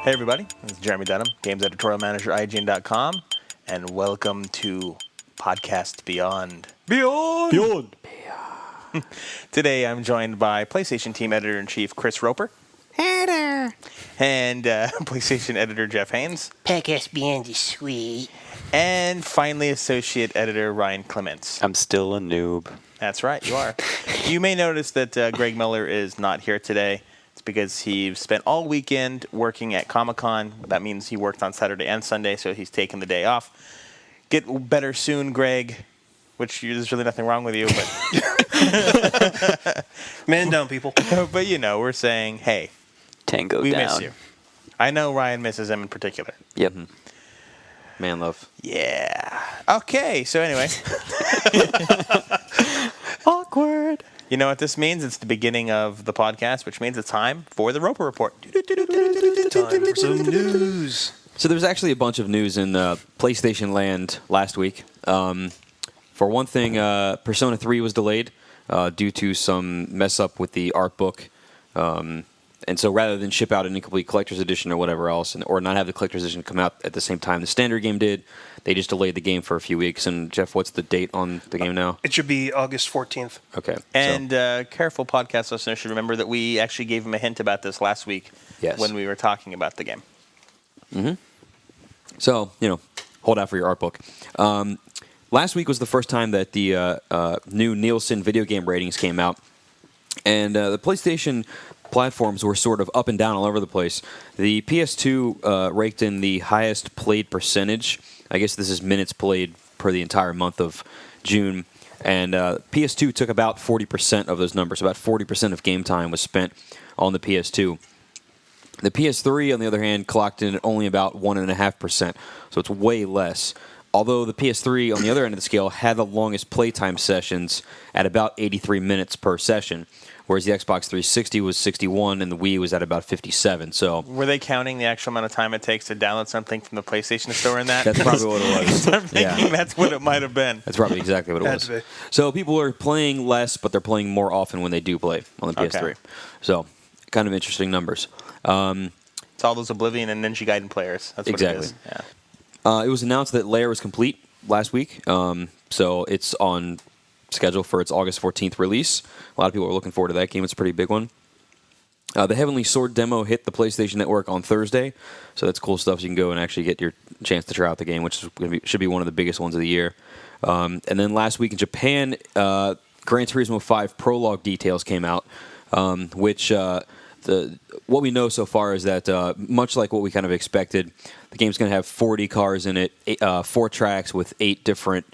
Hey everybody, this is Jeremy Dunham, Games Editorial Manager, IGN.com, and welcome to Podcast Beyond. Beyond! Today I'm joined by PlayStation Team Editor-in-Chief Chris Roper. Hey there. And PlayStation Editor Jeff Haynes. Podcast Beyond is sweet. And finally Associate Editor Ryan Clements. I'm still a noob. That's right, you are. You may notice that Greg Miller is not here today. It's because he spent all weekend working at Comic-Con. That means he worked on Saturday and Sunday, so he's taken the day off. Get better soon, Greg, which there's really nothing wrong with you. But Man down, people. But, you know, we're saying, hey, Tango we down. miss you. I know Ryan misses him in particular. Yep. Man love. Yeah. Okay, so anyway. Awkward. You know what this means? It's the beginning of the podcast, which means it's time for the Roper Report. Time for some news. So there's actually a bunch of news in PlayStation land last week. For one thing, Persona 3 was delayed due to some mess up with the art book. And so rather than ship out an incomplete collector's edition or whatever else, or not have the collector's edition come out at the same time the standard game did, they just delayed the game for a few weeks. And Jeff, what's the date on the game now? It should be August 14th. Okay. And careful podcast listeners should remember that we actually gave him a hint about this last week when we were talking about the game. Mm-hmm. So, you know, hold out for your art book. Last week was the first time that the new Nielsen video game ratings came out. And the PlayStation platforms were sort of up and down all over the place. The PS2 raked in the highest played percentage. I guess this is minutes played per the entire month of June. And PS2 took about 40% of those numbers. About 40% of game time was spent on the PS2. The PS3, on the other hand, clocked in at only about 1.5%. So it's way less. Although the PS3, on the other end of the scale, had the longest playtime sessions at about 83 minutes per session, whereas the Xbox 360 was 61 and the Wii was at about 57. So were they counting the actual amount of time it takes to download something from the PlayStation Store in that? That's probably what it was. I'm thinking that's what it might have been. That's probably exactly what it was. So people are playing less, but they're playing more often when they do play on the PS3. Okay. So kind of interesting numbers. It's all those Oblivion and Ninja Gaiden players. That's what it is. Yeah. It was announced that Lair was complete last week, so it's on schedule for its August 14th release. A lot of people are looking forward to that game. It's a pretty big one. The Heavenly Sword demo hit the PlayStation Network on Thursday, so that's cool stuff. So you can go and actually get your chance to try out the game, which is should be one of the biggest ones of the year. And then last week in Japan, Gran Turismo 5 prologue details came out, which... what we know so far is that, much like what we kind of expected, the game's going to have 40 cars in it, 4 tracks with 8 different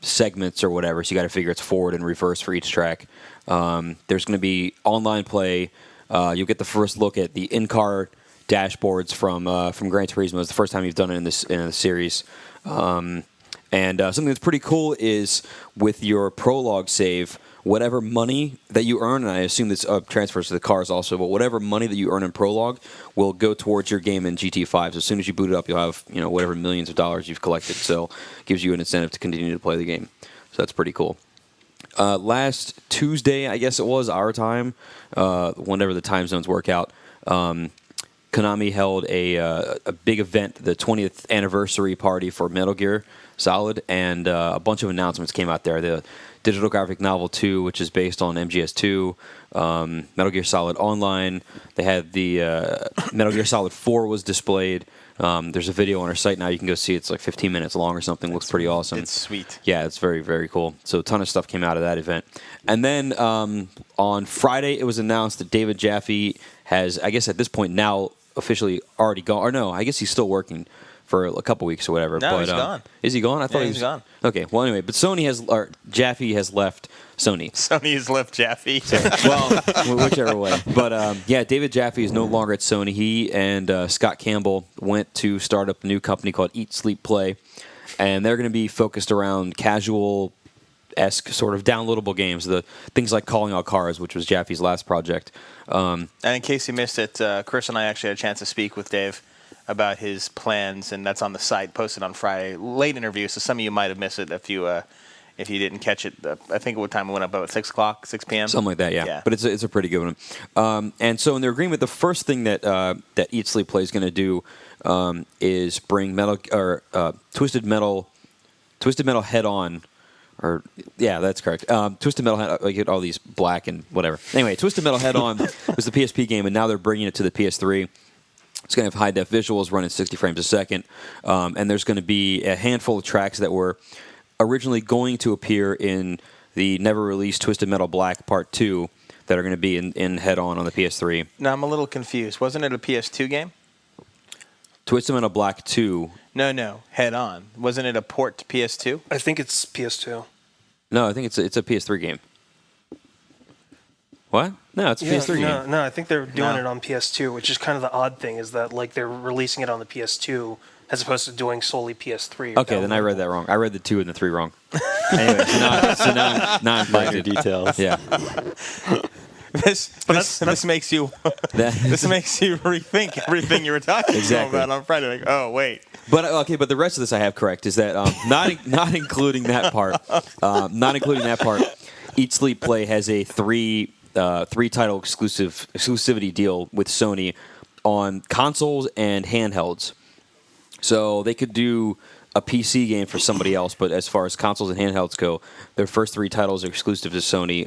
segments or whatever, so you got to figure it's forward and reverse for each track. There's going to be online play. You'll get the first look at the in-car dashboards from Gran Turismo. It's the first time you've done it in the series. And something that's pretty cool is with your prologue save, whatever money that you earn, and I assume this transfers to the cars also, but whatever money that you earn in prologue will go towards your game in GT5. So as soon as you boot it up, you'll have whatever millions of dollars you've collected. So it gives you an incentive to continue to play the game. So that's pretty cool. Last Tuesday, I guess it was our time, whenever the time zones work out, Konami held a big event, the 20th anniversary party for Metal Gear Solid, and a bunch of announcements came out there. The Digital Graphic Novel 2, which is based on MGS2, Metal Gear Solid Online. They had the Metal Gear Solid 4 was displayed. There's a video on our site now. You can go see it. It's like 15 minutes long or something. Looks pretty awesome. It's sweet. Yeah, it's very, very cool. So a ton of stuff came out of that event. And then on Friday, it was announced that David Jaffe has, I guess at this point now, officially already gone. Or no, I guess he's still working for a couple weeks or whatever. No, but, he's gone. Is he gone? I thought he's gone. Okay, well anyway, but Jaffe has left Sony. Sony has left Jaffe. Well, whichever way. But yeah, David Jaffe is no longer at Sony. He and Scott Campbell went to start up a new company called Eat, Sleep, Play, and they're going to be focused around casual-esque sort of downloadable games, the things like Calling All Cars, which was Jaffe's last project. And in case you missed it, Chris and I actually had a chance to speak with Dave about his plans, and that's on the site, posted on Friday. Late interview, so some of you might have missed it if you If you didn't catch it, I think what time it went up about 6 o'clock, 6 p.m. Something like that, yeah. Yeah. But it's a pretty good one. And so in their agreement, the first thing that Eat Sleep Play is going to do is bring Twisted Metal Head On. Or yeah, that's correct. Twisted Metal Head, I get all these black and whatever. Anyway, Twisted Metal Head On was the PSP game, and now they're bringing it to the PS3. It's going to have high def visuals, running 60 frames a second, and there's going to be a handful of tracks that were originally going to appear in the never released Twisted Metal Black Part 2 that are going to be in Head On the PS3. Now I'm a little confused. Wasn't it a PS2 game? Twisted Metal Black 2. No, Head On. Wasn't it a port to PS2? I think it's PS2. No, I think it's a PS3 game. What? No, it's a PS3 game. No, I think they're doing No. it on PS2, which is kind of the odd thing, is that like they're releasing it on the PS2 as opposed to doing solely PS3. or Okay, then I read downloadable. that wrong. I read the 2 and the 3 wrong. Anyway, so now I'm Minor corrected. details. Yeah. This makes you this makes you rethink everything you were talking Exactly. about on Friday. Like, oh wait, But the rest of this I have correct is that not including that part. Eat Sleep Play has a three title exclusivity deal with Sony on consoles and handhelds. So they could do a PC game for somebody else, but as far as consoles and handhelds go, their first 3 titles are exclusive to Sony.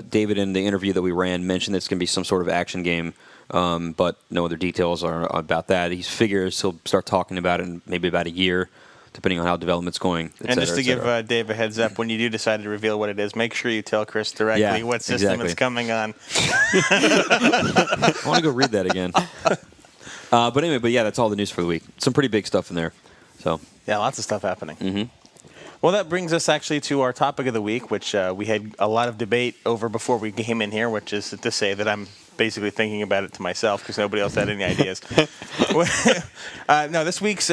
David, in the interview that we ran, mentioned that it's going to be some sort of action game, but no other details are about that. He figures he'll start talking about it in maybe about a year, depending on how development's going. and just to give Dave a heads up, when you do decide to reveal what it is, make sure you tell Chris directly Yeah, what system exactly. it's coming on. I want to go read that again. But yeah, that's all the news for the week. Some pretty big stuff in there. So Yeah, lots of stuff happening. Mm-hmm. Well, that brings us actually to our topic of the week, which we had a lot of debate over before we came in here, which is to say that I'm basically thinking about it to myself because nobody else had any ideas. No, this week's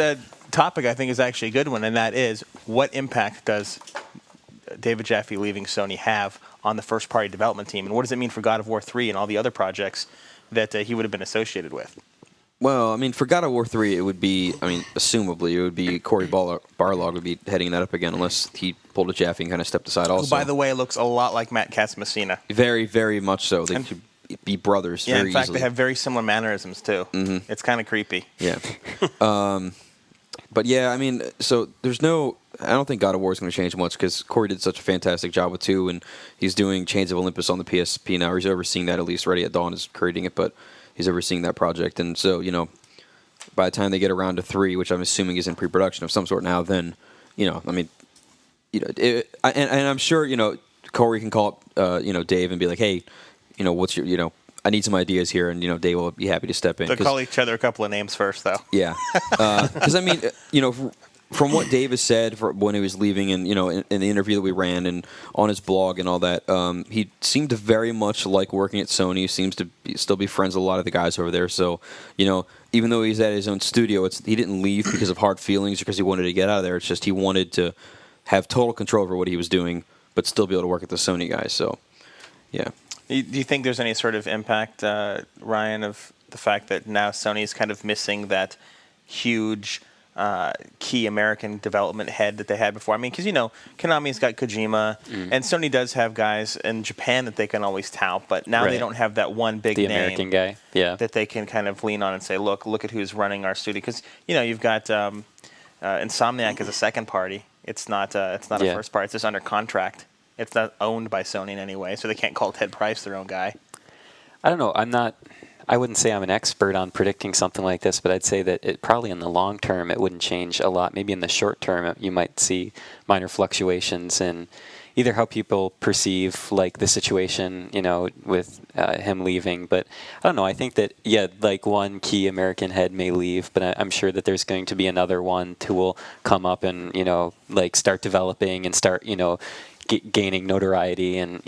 topic I think is actually a good one, and that is, what impact does David Jaffe leaving Sony have on the first-party development team, and what does it mean for God of War 3 and all the other projects that he would have been associated with? Well, I mean, for God of War 3, it would be, assumably, it would be Corey Barlog would be heading that up again, unless he pulled a Jaffe and kind of stepped aside also. Who, by the way, looks a lot like Matt Casamassina. Very, very much so. They could be brothers Yeah, very in fact, easily. they have very similar mannerisms, too. Mm-hmm. It's kind of creepy. Yeah. But yeah, I mean, so I don't think God of War is going to change much because Corey did such a fantastic job with 2, and he's doing Chains of Olympus on the PSP now. He's overseeing that, at least Ready at Dawn is creating it, but he's overseeing that project. And so, by the time they get around to 3, which I'm assuming is in pre-production of some sort now, then, and I'm sure, Corey can call up, Dave and be like, hey, what's your, I need some ideas here, and Dave will be happy to step in. They'll call each other a couple of names first, though. Yeah, because from what Dave has said when he was leaving, and in the interview that we ran and on his blog and all that, he seemed to very much like working at Sony. He seems to still be friends with a lot of the guys over there. So even though he's at his own studio, he didn't leave because of hard feelings or because he wanted to get out of there. It's just he wanted to have total control over what he was doing, but still be able to work with the Sony guys. So, yeah. Do you think there's any sort of impact, Ryan, of the fact that now Sony's kind of missing that huge key American development head that they had before? I mean, because, Konami's got Kojima, and Sony does have guys in Japan that they can always tout, but now they Right. don't have that one big The name American guy. Yeah. that they can kind of lean on and say, look at who's running our studio. Because, you've got Insomniac as a second party. It's not a Yeah. first party. It's just under contract. It's not owned by Sony in any way, so they can't call Ted Price their own guy. I don't know. I wouldn't say I'm an expert on predicting something like this, but I'd say that it probably in the long term it wouldn't change a lot. Maybe in the short term you might see minor fluctuations in either how people perceive like the situation, with him leaving. But I don't know. I think that like one key American head may leave, but I'm sure that there's going to be another one who will come up and like start developing and start gaining notoriety, and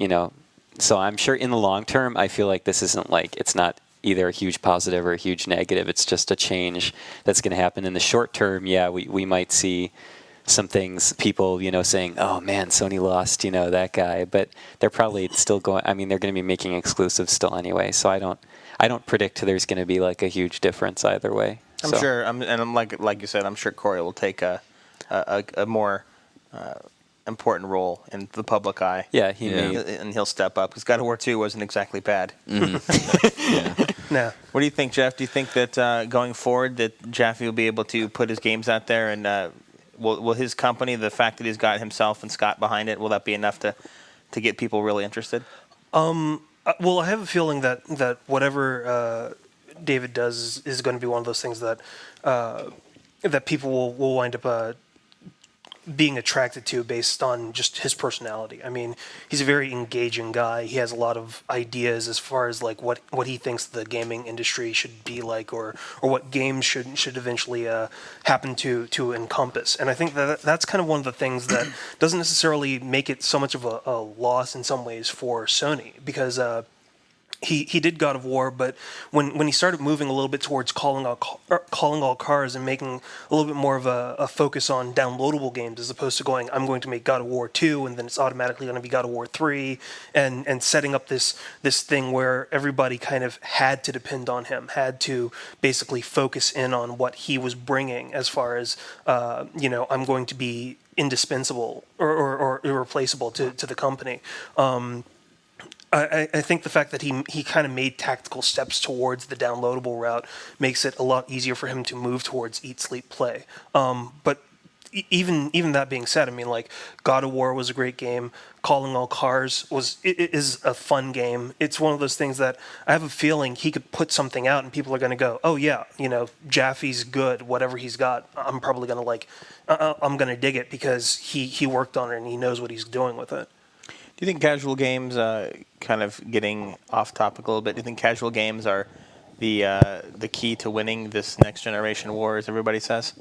so I'm sure in the long term I feel like this isn't like, it's not either a huge positive or a huge negative. It's just a change that's going to happen. In the short term, we might see some things, people saying, oh man, Sony lost that guy, but they're probably still going, I mean, they're going to be making exclusives still anyway, so I don't predict there's going to be like a huge difference either way. I'm sure, and I'm like you said, I'm sure Corey will take a more important role in the public eye. Yeah, he Yeah. may. And he'll step up because God of War 2 wasn't exactly bad. Nah. What do you think, Jeff? Do you think that going forward that Jaffe will be able to put his games out there and will his company, the fact that he's got himself and Scott behind it, will that be enough to get people really interested? Well, I have a feeling that whatever David does is going to be one of those things that that people will wind up being attracted to based on just his personality. I mean, he's a very engaging guy. He has a lot of ideas as far as like what he thinks the gaming industry should be like, or what games should eventually happen to encompass. And I think that's kind of one of the things that doesn't necessarily make it so much of a loss in some ways for Sony, because he did God of War, but when he started moving a little bit towards calling all cars and making a little bit more of a focus on downloadable games as opposed to going, I'm going to make God of War 2 and then it's automatically going to be God of War 3, and setting up this thing where everybody kind of had to depend on him, had to basically focus in on what he was bringing as far as I'm going to be indispensable or irreplaceable to the company. I think the fact that he kind of made tactical steps towards the downloadable route makes it a lot easier for him to move towards eat, sleep, play. But even that being said, I mean, like, God of War was a great game. Calling All Cars is a fun game. It's one of those things that I have a feeling he could put something out and people are going to go, oh yeah, Jaffe's good. Whatever he's got, I'm probably going to like. I'm going to dig it because he worked on it and he knows what he's doing with it. Do you think casual games, kind of getting off topic a little bit, do you think casual games are the key to winning this next generation war, as everybody says?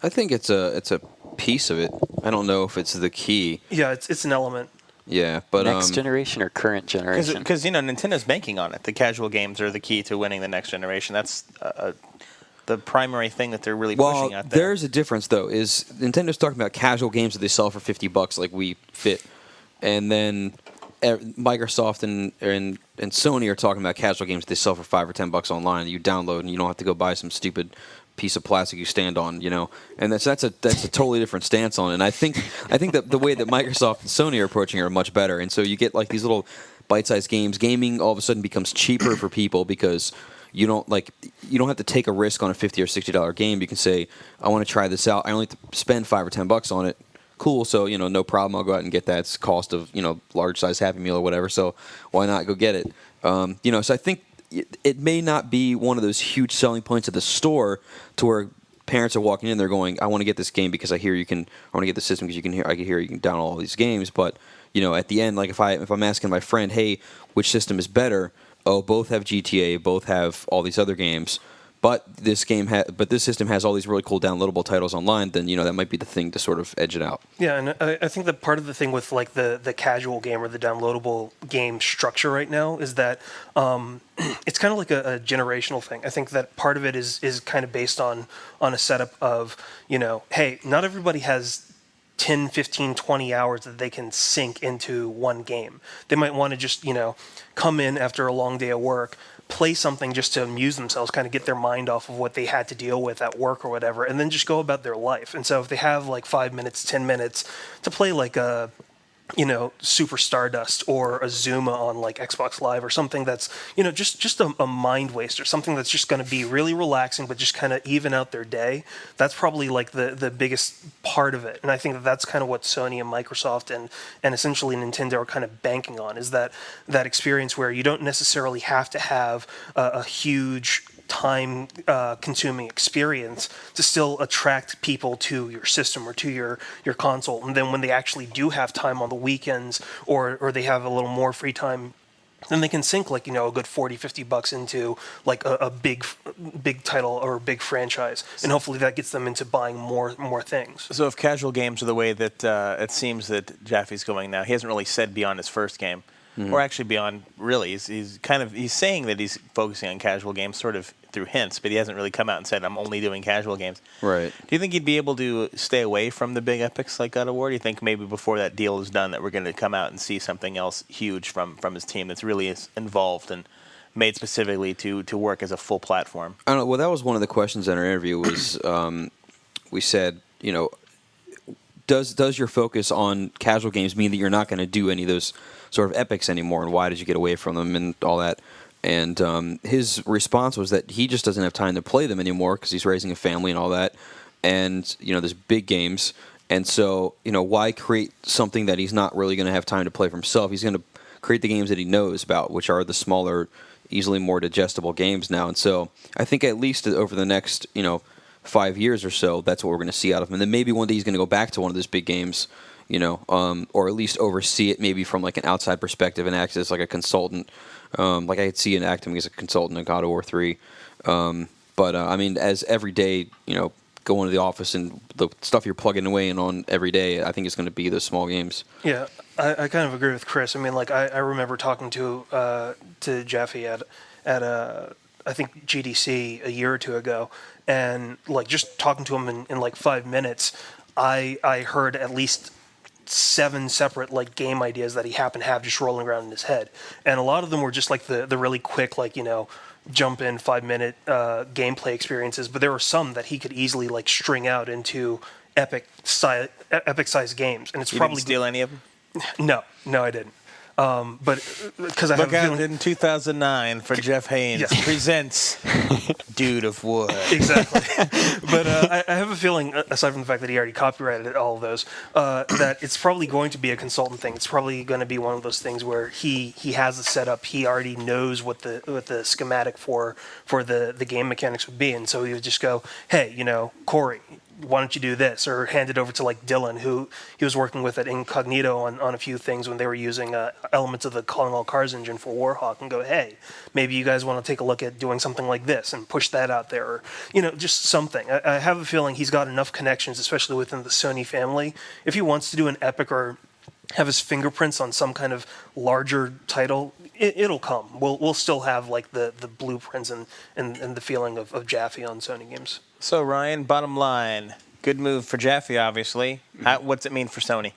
I think it's a piece of it. I don't know if it's the key. Yeah, it's an element. Yeah, but Next generation or current generation? Because Nintendo's banking on it. The casual games are the key to winning the next generation. That's the primary thing that they're really pushing out there. There's a difference though. Is Nintendo's talking about casual games that they sell for $50, like Wii Fit. And then Microsoft and Sony are talking about casual games they sell for $5 or $10 online. You download and you don't have to go buy some stupid piece of plastic you stand on, And that's a totally different stance on it. And I think that the way that Microsoft and Sony are approaching it are much better. And so you get like these little bite-sized games. Gaming all of a sudden becomes cheaper for people because you don't have to take a risk on a $50 or $60 game. You can say, I want to try this out. I only have to spend $5 or $10 on it. Cool, so no problem. I'll go out and get that. It's cost of large size Happy Meal or whatever. So why not go get it? So I think it may not be one of those huge selling points at the store to where parents are walking in, they're going, I want to get this game because I want to get the system because I can hear you can download all these games. But at the end, like if I'm asking my friend, hey, which system is better? Oh, both have GTA, both have all these other games. But this system has all these really cool downloadable titles online. Then that might be the thing to sort of edge it out. Yeah, and I think that part of the thing with like the casual game or the downloadable game structure right now is that it's kind of like a generational thing. I think that part of it is kind of based on a setup of hey, not everybody has 10, 15, 20 hours that they can sink into one game. They might want to just come in after a long day of work, play something just to amuse themselves, kind of get their mind off of what they had to deal with at work or whatever, and then just go about their life. And so if they have like 5 minutes, 10 minutes to play like a Super Stardust or a Zuma on like Xbox Live or something that's just a mind waster, something that's just going to be really relaxing but just kind of even out their day, that's probably like the biggest part of it. And I think that's kind of what Sony and Microsoft and essentially Nintendo are kind of banking on, is that experience where you don't necessarily have to have a huge time consuming experience to still attract people to your system or to your console. And then when they actually do have time on the weekends or they have a little more free time, then they can sink like a good $40-$50 into like a big title or a big franchise, and hopefully that gets them into buying more things. So if casual games are the way that it seems that Jaffe's going now, he hasn't really said beyond his first game. Or actually beyond, really. He's saying that he's focusing on casual games sort of through hints, but he hasn't really come out and said, I'm only doing casual games. Right. Do you think he'd be able to stay away from the big epics like God of War? Do you think maybe before that deal is done that we're going to come out and see something else huge from his team that's really involved and made specifically to work as a full platform? I don't know. Well, that was one of the questions in our interview was we said, does your focus on casual games mean that you're not going to do any of those sort of epics anymore, and why did you get away from them and all that? And his response was that he just doesn't have time to play them anymore because he's raising a family and all that, and there's big games, and so why create something that he's not really going to have time to play for himself? He's going to create the games that he knows about, which are the smaller, easily more digestible games now. And so I think at least over the next 5 years or so, that's what we're going to see out of him. And then maybe one day he's going to go back to one of those big games, or at least oversee it maybe from like an outside perspective and act as like a consultant. Like I could see him acting as a consultant in God of War 3. But I mean, as every day, going to the office and the stuff you're plugging away in on every day, I think it's going to be those small games. Yeah, I kind of agree with Chris. I mean, like I remember talking to Jeffy at I think GDC a year or two ago, and like just talking to him in like 5 minutes, I heard at least 7 separate like game ideas that he happened to have just rolling around in his head, and a lot of them were just like the really quick jump in 5-minute gameplay experiences, but there were some that he could easily like string out into epic size games, and it's You probably didn't steal any of them? No, I didn't. But because I have Look a out feeling in 2009 for Jeff Haynes Yes. presents Dude of Wood. exactly. But I have a feeling, aside from the fact that he already copyrighted all of those, that it's probably going to be a consultant thing. It's probably going to be one of those things where he has the setup. He already knows what the schematic for the game mechanics would be, and so he would just go, hey, Corey, why don't you do this? Or hand it over to like Dylan, who he was working with at Incognito on a few things when they were using elements of the Calling All Cars engine for Warhawk, and go, hey, maybe you guys want to take a look at doing something like this and push that out there, or just something. I have a feeling he's got enough connections, especially within the Sony family. If he wants to do an epic or have his fingerprints on some kind of larger title, it'll come. We'll still have like the blueprints and the feeling of Jaffe on Sony games. So, Ryan, bottom line, good move for Jaffe, obviously. What's it mean for Sony?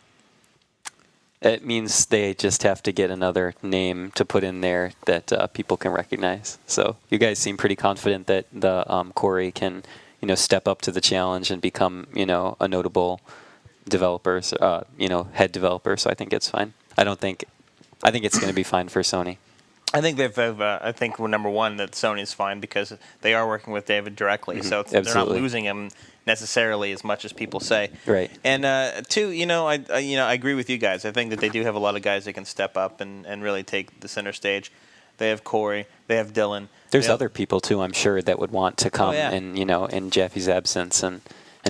It means they just have to get another name to put in there that people can recognize. So you guys seem pretty confident that the Corey can, step up to the challenge and become, a notable developer, head developer. So I think it's fine. I think it's going to be fine for Sony. I think I think number one that Sony's fine because they are working with David directly, so they're not losing him necessarily as much as people say. Right. And two, I agree with you guys. I think that they do have a lot of guys that can step up and really take the center stage. They have Corey, they have Dylan. There's other people too, I'm sure, that would want to come in Jaffe's absence and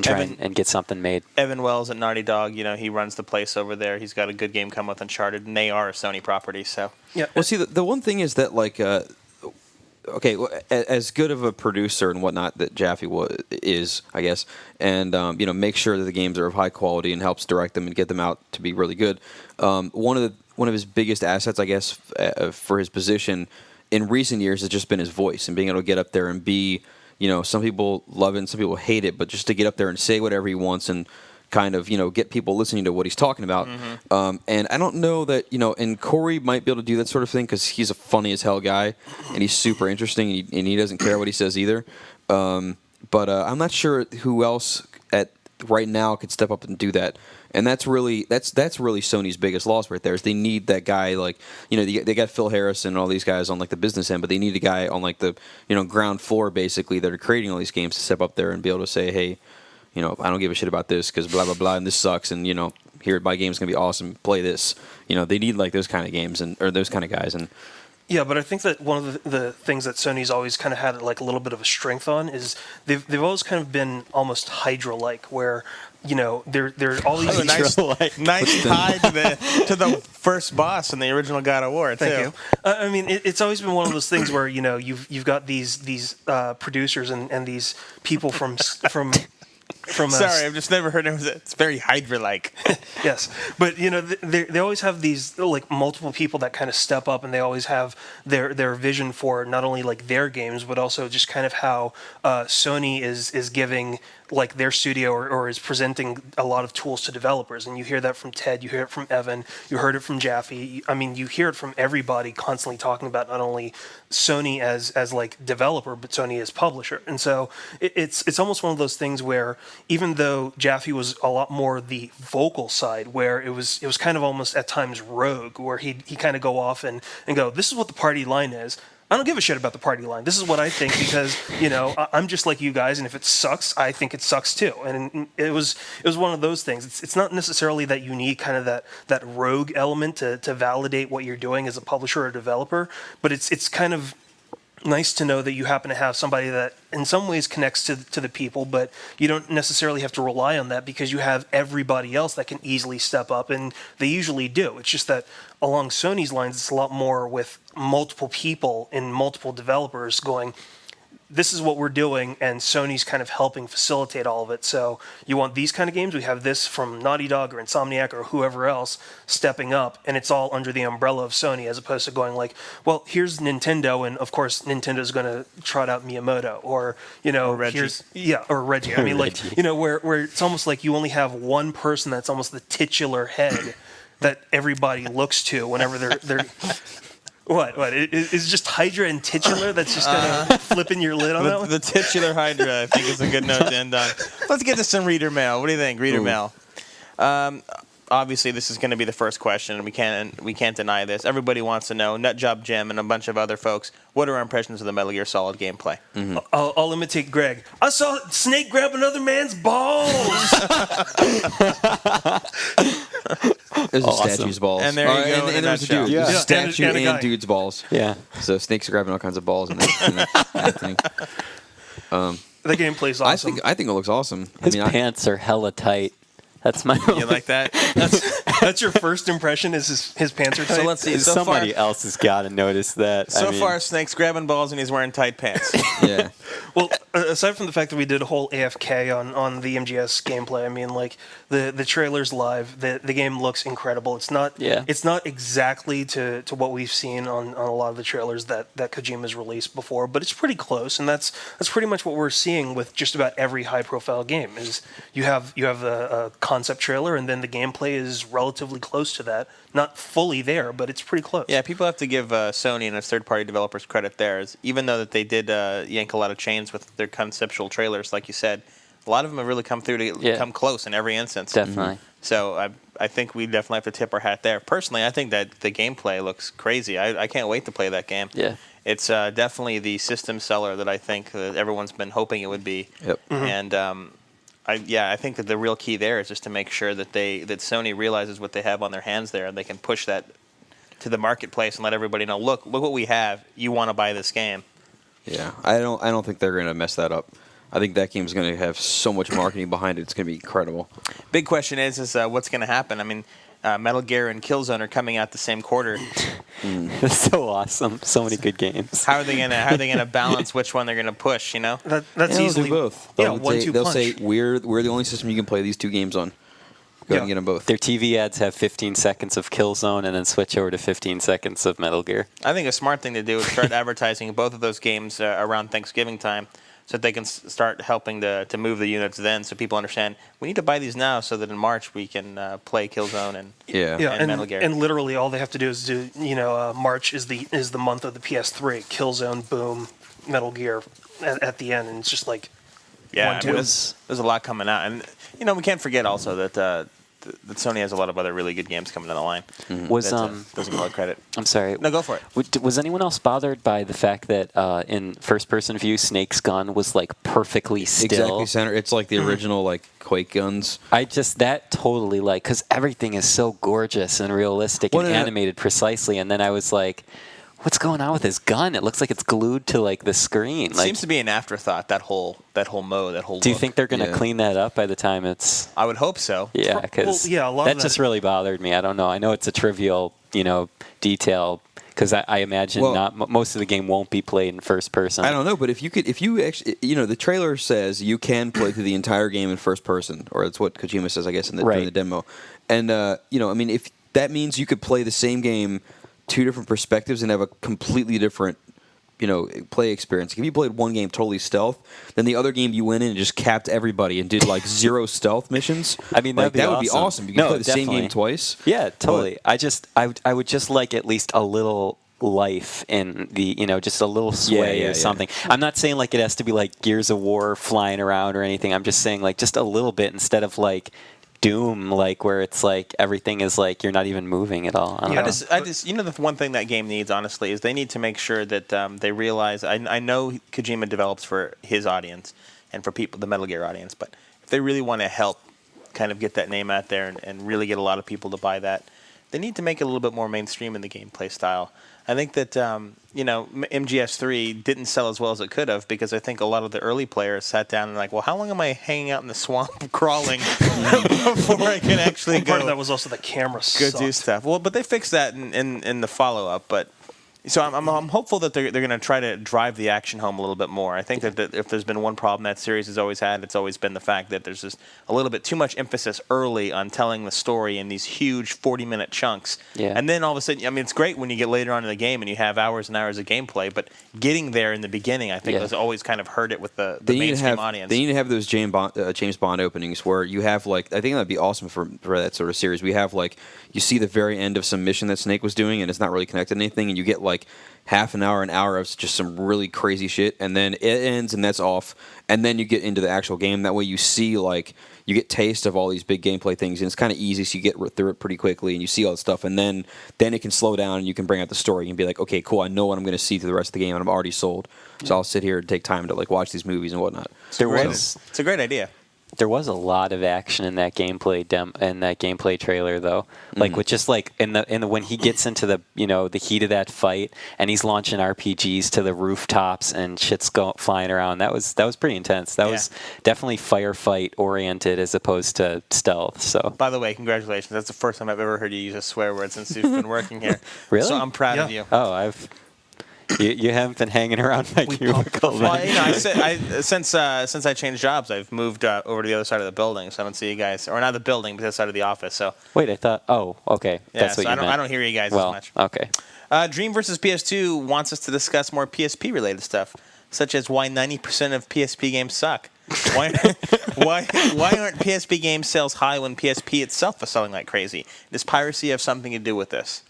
try and get something made. Evan Wells at Naughty Dog, he runs the place over there. He's got a good game coming with Uncharted, and they are a Sony property. So Yeah. Well, see, the one thing is that as good of a producer and whatnot that Jaffe is, I guess, and make sure that the games are of high quality and helps direct them and get them out to be really good. One of his biggest assets, I guess, for his position in recent years has just been his voice and being able to get up there and be. Some people love it and some people hate it, but just to get up there and say whatever he wants and kind of, get people listening to what he's talking about. Mm-hmm. And I don't know that, and Corey might be able to do that sort of thing because he's a funny as hell guy and he's super interesting and he doesn't care what he says either. But I'm not sure who else right now could step up and do that. And that's really Sony's biggest loss right there is they need that guy they got Phil Harrison and all these guys on like the business end, but they need a guy on like the ground floor basically that are creating all these games to step up there and be able to say, hey, I don't give a shit about this because blah blah blah and this sucks and here my game's gonna be awesome, play this. They need like those kind of games or those kind of guys. And yeah, but I think that one of the things that Sony's always kind of had like a little bit of a strength on is they've always kind of been almost Hydra-like, where they're all these nice tie to the first boss in the original God of War. Thank you. I mean, it's always been one of those things where you've got these producers and these people from Sorry, I've just never heard it. It's very Hydra-like. Yes, but they always have these like multiple people that kind of step up, and they always have their vision for not only like their games, but also just kind of how Sony is giving like their studio or is presenting a lot of tools to developers, and you hear that from Ted, you hear it from Evan, you heard it from Jaffe. I mean, you hear it from everybody constantly talking about not only Sony as like developer, but Sony as publisher. And so it's almost one of those things where even though Jaffe was a lot more the vocal side, where it was kind of almost at times rogue, where he kind of go off and go, this is what the party line is. I don't give a shit about the party line. This is what I think because, I'm just like you guys, and if it sucks, I think it sucks too. And it was one of those things. It's not necessarily that you need kind of that rogue element to validate what you're doing as a publisher or developer, but it's kind of nice to know that you happen to have somebody that in some ways connects to the people, but you don't necessarily have to rely on that because you have everybody else that can easily step up, and they usually do. It's just that along Sony's lines, it's a lot more with multiple people and multiple developers going, this is what we're doing, and Sony's kind of helping facilitate all of it. So you want these kind of games, we have this from Naughty Dog or Insomniac or whoever else stepping up, and it's all under the umbrella of Sony, as opposed to going like, well, here's Nintendo, and of course Nintendo's going to trot out Miyamoto, or Reggie. or Reggie. I mean, like, where it's almost like you only have one person that's almost the titular head that everybody looks to whenever they're What? Is just Hydra and titular that's just kind of flipping your lid on that one? The titular Hydra, I think, is a good note to end on. Let's get to some reader mail. What do you think, reader mail? Obviously, this is going to be the first question, and we can't deny this. Everybody wants to know, Nutjob Jim and a bunch of other folks, what are our impressions of the Metal Gear Solid gameplay? Mm-hmm. I'll imitate Greg. I saw Snake grab another man's balls. There's a statue's balls. And there you go. And there was a dude. Yeah. There's a statue And a guy. and dude's balls. Yeah. So snakes are grabbing all kinds of balls in that thing. The gameplay's awesome. I think it looks awesome. His pants are hella tight. That's my. You like that? That's your first impression is his pants are tight? So let's see. So Somebody far, else has got to notice that. so far, Snake's grabbing balls and he's wearing tight pants. Yeah. Well, aside from the fact that we did a whole AFK on the MGS gameplay, I mean, like the trailer's live. The game looks incredible. It's not exactly to what we've seen on a lot of the trailers that Kojima's released before, but it's pretty close, and that's pretty much what we're seeing with just about every high-profile game. Is you have a concept trailer, and then the gameplay is relatively close to that. Not fully there, but it's pretty close. Yeah, people have to give Sony and its third-party developers credit there. Even though that they did yank a lot of chains with their conceptual trailers, like you said, a lot of them have really come through to come close in every instance. Definitely. Mm-hmm. So I think we definitely have to tip our hat there. Personally, I think that the gameplay looks crazy. I can't wait to play that game. Yeah. It's definitely the system seller that I think that everyone's been hoping it would be. Yep. Mm-hmm. And I think that the real key there is just to make sure that that Sony realizes what they have on their hands there, and they can push that to the marketplace and let everybody know, look what we have. You want to buy this game? Yeah, I don't think they're going to mess that up. I think that game's going to have so much marketing behind it. It's going to be incredible. Big question is what's going to happen? I mean, Metal Gear and Killzone are coming out the same quarter. It's so awesome. So many good games. How are they gonna balance which one they're gonna push? You know, that's easily both. Yeah, 1-2 They'll punch. say we're the only system you can play these two games on. Go ahead and get them both. Their TV ads have 15 seconds of Killzone and then switch over to 15 seconds of Metal Gear. I think a smart thing to do is start advertising both of those games around Thanksgiving time, so that they can start helping to move the units then, so people understand we need to buy these now, so that in March we can play Killzone and Metal Gear. And literally all they have to do is do March is the month of the PS3. Killzone, boom, Metal Gear at the end, and it's just like I mean, there's a lot coming out, and we can't forget also that Sony has a lot of other really good games coming down the line. Mm-hmm. Doesn't get a lot of credit. I'm sorry. No, go for it. Was anyone else bothered by the fact that in first-person view, Snake's gun was like perfectly still? Exactly center. It's like the original like Quake guns. That totally because everything is so gorgeous and realistic and animated precisely, and then I was like, what's going on with his gun? It looks like it's glued to like the screen. Seems to be an afterthought. That whole mode, that whole. Do you think they're going to clean that up by the time it's? I would hope so. Yeah, because that just really bothered me. I don't know. I know it's a trivial, detail. Because I imagine most of the game won't be played in first person. I don't know, but if you actually, the trailer says you can play through the entire game in first person, or that's what Kojima says, I guess, during the demo. And I mean, if that means you could play the same game, two different perspectives, and have a completely different play experience. If you played one game totally stealth, then the other game you went in and just capped everybody and did like 0 stealth missions. I mean, like, that would be awesome. You can play the same game twice. Yeah, totally. I would just like at least a little life in the, just a little sway or something. I'm not saying like it has to be like Gears of War flying around or anything. I'm just saying like just a little bit instead of like Doom, like where it's like everything is like you're not even moving at all. I just the one thing that game needs, honestly, is they need to make sure that they realize. I know Kojima develops for his audience and for people, the Metal Gear audience, but if they really want to help kind of get that name out there and really get a lot of people to buy that, they need to make it a little bit more mainstream in the gameplay style. I think that MGS3 didn't sell as well as it could have because I think a lot of the early players sat down and like, well, how long am I hanging out in the swamp crawling before I can actually go? Part of that was also the camera sucked. Do stuff. Well, but they fixed that in the follow up. But so I'm hopeful that they're going to try to drive the action home a little bit more. I think that if there's been one problem that series has always had, it's always been the fact that there's just a little bit too much emphasis early on telling the story in these huge 40-minute chunks. Yeah. And then all of a sudden, I mean, it's great when you get later on in the game and you have hours and hours of gameplay, but getting there in the beginning, I think, has always kind of hurt it with the mainstream audience. They need to have those James Bond openings where you have like, I think that'd be awesome for that sort of series. We have like, you see the very end of some mission that Snake was doing and it's not really connected to anything, and you get like half an hour of just some really crazy shit, and then it ends and that's off, and then you get into the actual game. That way you see like, you get taste of all these big gameplay things, and it's kind of easy, so you get through it pretty quickly and you see all the stuff, and then it can slow down and you can bring out the story and be like, okay, cool, I know what I'm going to see through the rest of the game and I'm already sold, so I'll sit here and take time to like watch these movies and whatnot. It's a great idea. There was a lot of action in that gameplay trailer, though. Like with just like in the when he gets into the the heat of that fight and he's launching RPGs to the rooftops and shit's flying around. That was pretty intense. That was definitely firefight oriented as opposed to stealth. So, by the way, congratulations. That's the first time I've ever heard you use a swear word since you've been working here. Really? So I'm proud of you. Oh, You haven't been hanging around my cubicle. Well, since I changed jobs, I've moved over to the other side of the building, so I don't see you guys, or not the building, but the other side of the office. So wait, I thought. Oh, okay, that's what you meant. I don't hear you guys as much. Okay. Dream versus PS2 wants us to discuss more PSP related stuff, such as why 90% of PSP games suck. Why aren't PSP game sales high when PSP itself is selling like crazy? Does piracy have something to do with this?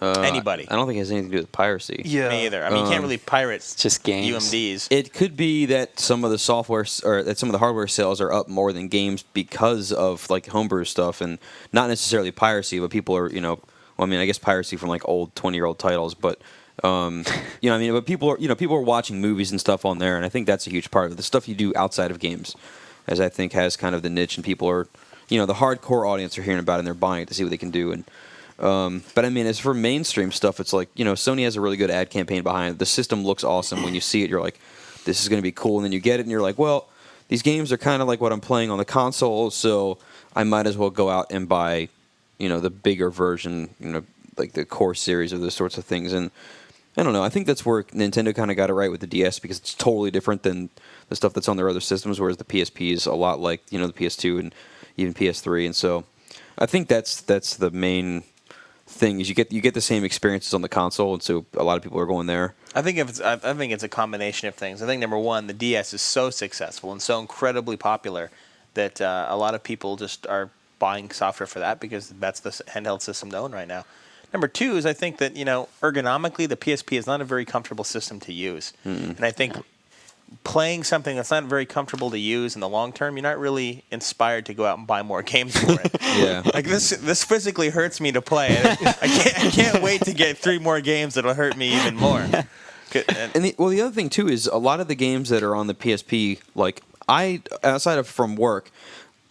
Anybody? I don't think it has anything to do with piracy. Yeah. Me either. I mean, you can't really pirate It's just games. UMDs. It could be that some of the software or that some of the hardware sales are up more than games because of like homebrew stuff, and not necessarily piracy, but people are I guess piracy from like old 20-year-old titles, but but people are watching movies and stuff on there, and I think that's a huge part of it. The stuff you do outside of games, as I think has kind of the niche, and people are the hardcore audience are hearing about it and they're buying it to see what they can do. And but I mean, as for mainstream stuff, it's like Sony has a really good ad campaign behind it. The system looks awesome. When you see it, you're like, this is going to be cool, and then you get it and you're like, well, these games are kind of like what I'm playing on the console, so I might as well go out and buy the bigger version, like the core series of those sorts of things. And I don't know, I think that's where Nintendo kind of got it right with the DS, because it's totally different than the stuff that's on their other systems, whereas the PSP is a lot like the PS2 and even PS3. And so I think that's the main thing, is you get the same experiences on the console, and so a lot of people are going there. I think it's a combination of things. I think number one, the DS is so successful and so incredibly popular that a lot of people just are buying software for that because that's the handheld system to own right now. Number two is I think that ergonomically the PSP is not a very comfortable system to use, and I think playing something that's not very comfortable to use in the long term, you're not really inspired to go out and buy more games for it. Yeah, like this physically hurts me to play. I can't wait to get 3 more games that'll hurt me even more. And the other thing too is a lot of the games that are on the PSP, like outside of from work,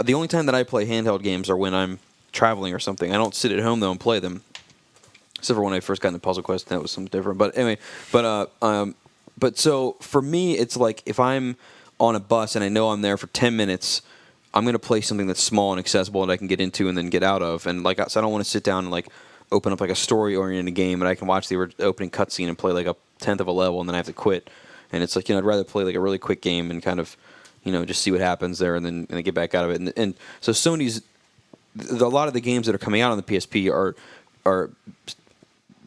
the only time that I play handheld games are when I'm traveling or something. I don't sit at home though and play them, except for when I first got into Puzzle Quest. That was something different. But anyway, but so for me, it's like if I'm on a bus and I know I'm there for 10 minutes, I'm going to play something that's small and accessible and I can get into and then get out of. And so I don't want to sit down and like open up like a story-oriented game and I can watch the opening cutscene and play like a 10th of a level and then I have to quit. And it's like, I'd rather play like a really quick game and kind of, just see what happens there and then get back out of it. And so Sony's, a lot of the games that are coming out on the PSP are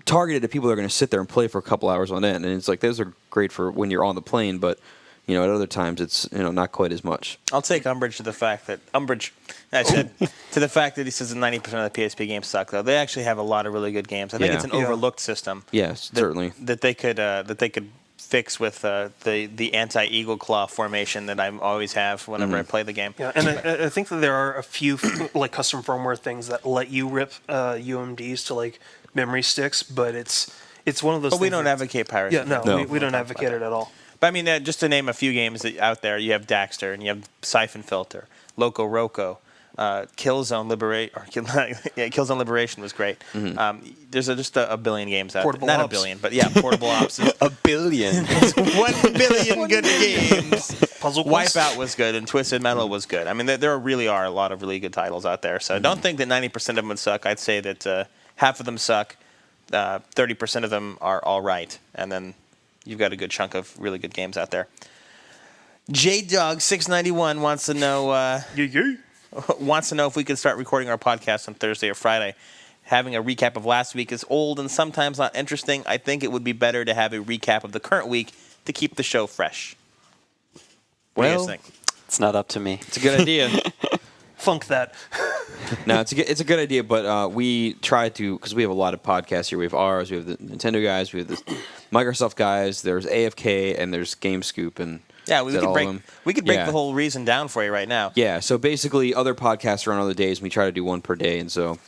targeted at people that are going to sit there and play for a couple hours on end, and it's like those are great for when you're on the plane, but at other times it's not quite as much. I'll take umbrage to the fact that to the fact that he says that 90% of the PSP games suck. Though they actually have a lot of really good games. I think it's an overlooked system. Yes, certainly that they could fix with the anti-eagle claw formation that I always have whenever I play the game. Yeah, and I think that there are a few like custom firmware things that let you rip UMDs to like memory sticks, but it's one of those. But we don't advocate piracy. Yeah, no. We don't advocate it at all. But I mean, just to name a few games out there, you have Daxter and you have Siphon Filter, Loco Roco, Killzone Liberation was great. There's just a billion games out there. Not a billion, but yeah, Portable Ops. A billion. 1 billion good games. Puzzle Quest. Wipeout was good, and Twisted Metal was good. I mean, there really are a lot of really good titles out there. So don't think that 90% of them would suck. I'd say that half of them suck, 30% of them are all right, and then you've got a good chunk of really good games out there. JDog691 wants to know if we could start recording our podcast on Thursday or Friday. Having a recap of last week is old and sometimes not interesting. I think it would be better to have a recap of the current week to keep the show fresh. What do you guys think? It's not up to me. It's a good idea. Funk that. No, it's a good idea, but we try to, because we have a lot of podcasts here. We have ours, we have the Nintendo guys, we have the Microsoft guys. There's AFK and there's GameScoop, and yeah, we could break the whole reason down for you right now. Yeah, so basically, other podcasts are on other days, and we try to do one per day, and so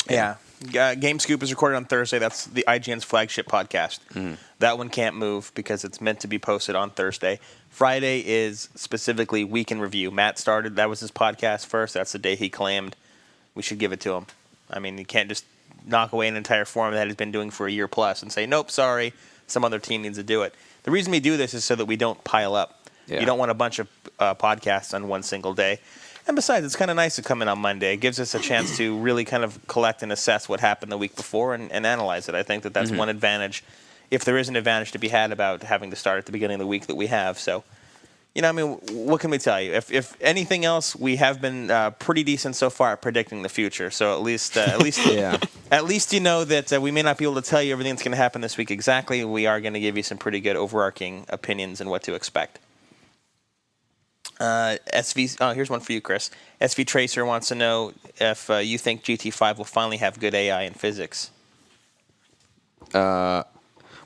yeah. GameScoop is recorded on Thursday. That's the IGN's flagship podcast. That one can't move because it's meant to be posted on Thursday. Friday is specifically Week in Review. Matt started. That was his podcast first. That's the day he claimed. We should give it to him. I mean, you can't just knock away an entire forum that he's been doing for a year plus and say, nope, sorry, some other team needs to do it. The reason we do this is so that we don't pile up. Yeah. You don't want a bunch of podcasts on one single day. And besides, it's kind of nice to come in on Monday. It gives us a chance to really kind of collect and assess what happened the week before and analyze it. I think that's one advantage, if there is an advantage to be had about having to start at the beginning of the week that we have. So, I mean, what can we tell you? If anything else, we have been pretty decent so far at predicting the future. So at least you know that we may not be able to tell you everything that's going to happen this week exactly. We are going to give you some pretty good overarching opinions and what to expect. Here's one for you, Chris. SV Tracer wants to know if you think GT5 will finally have good AI and physics.